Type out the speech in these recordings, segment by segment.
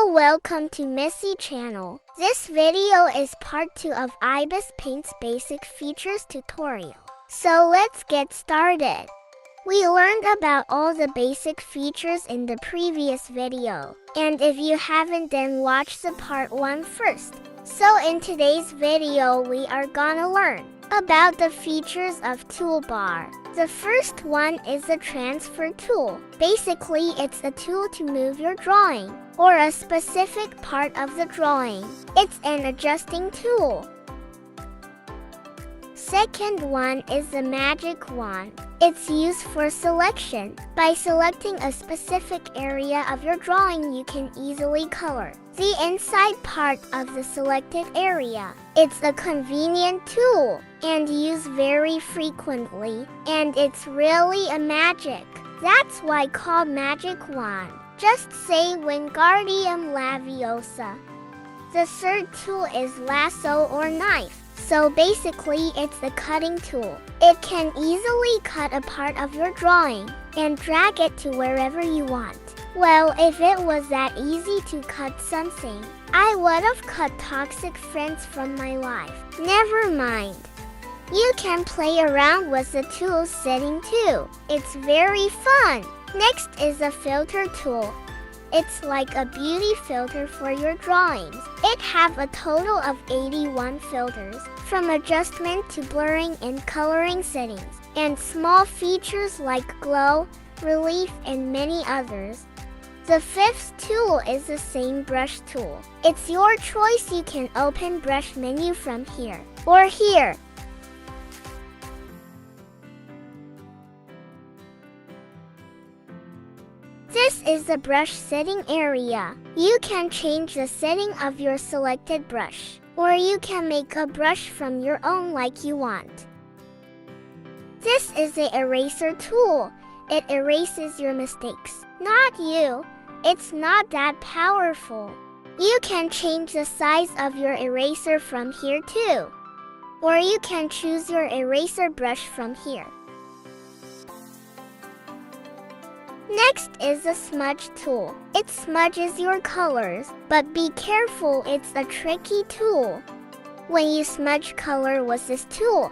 Hello, welcome to Missy channel. This video is part 2 of IBISPaint's basic features tutorial. So let's get started. We learned about all the basic features in the previous video. And if you haven't, then watch the part 1 first. So in today's video, we are gonna learn about the features of toolbar. The first one is the transfer tool. Basically, it's a tool to move your drawing or a specific part of the drawing. It's an adjusting tool. Second one is the magic wand. It's used for selection. By selecting a specific area of your drawing, you can easily color the inside part of the selected area. It's a convenient tool and used very frequently, and it's really a magic. That's why called magic wand. Just say Wingardium Leviosa. The third tool is lasso or knife. So basically, it's a cutting tool. It can easily cut a part of your drawing and drag it to wherever you want. Well, if it was that easy to cut something, I would have cut toxic friends from my life. Never mind. You can play around with the tool setting too. It's very fun. Next is a filter tool. It's like a beauty filter for your drawings. It have a total of 81 filters, from adjustment to blurring and coloring settings, and small features like glow, relief, and many others. The fifth tool is the same brush tool. It's your choice. You can open brush menu from here or here. This is the brush setting area. You can change the setting of your selected brush, or you can make a brush from your own like you want. This is the eraser tool. It erases your mistakes, not you. It's not that powerful. You can change the size of your eraser from here too, or you can choose your eraser brush from here. Next is the smudge tool. It smudges your colors, but be careful, it's a tricky tool. When you smudge color with this tool,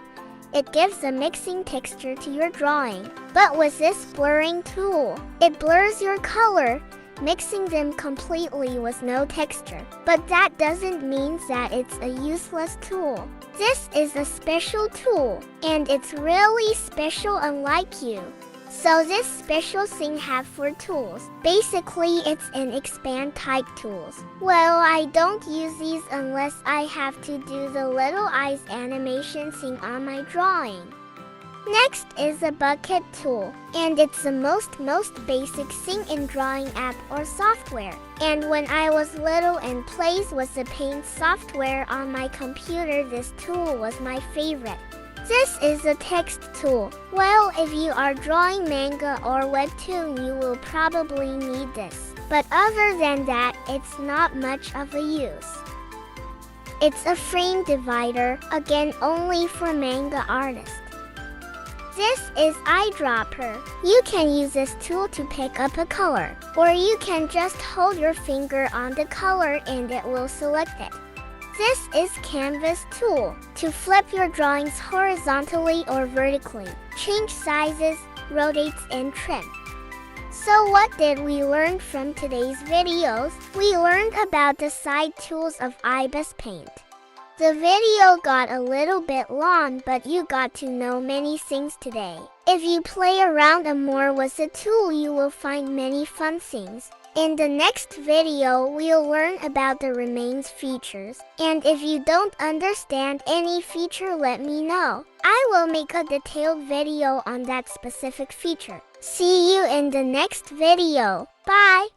it gives a mixing texture to your drawing. But with this blurring tool, it blurs your color, mixing them completely with no texture. But that doesn't mean that it's a useless tool. This is a special tool, and it's really special unlike you. So this special thing have for tools. Basically, it's an expand type tools. Well, I don't use these unless I have to do the little eyes animation thing on my drawing. Next is a bucket tool, and it's the most basic thing in drawing app or software. And when I was little and plays with the paint software on my computer, this tool was my favorite. This is a text tool. Well, if you are drawing manga or webtoon, you will probably need this. But other than that, it's not much of a use. It's a frame divider, again only for manga artists. This is eyedropper. You can use this tool to pick up a color, or you can just hold your finger on the color and it will select it. This is canvas tool. To flip your drawings horizontally or vertically, change sizes, rotate, and trim. So what did we learn from today's videos? We learned about the side tools of IBISPaint. The video got a little bit long, but you got to know many things today. If you play around more with the tool, you will find many fun things. In the next video, we'll learn about the remains features. And if you don't understand any feature, let me know. I will make a detailed video on that specific feature. See you in the next video. Bye!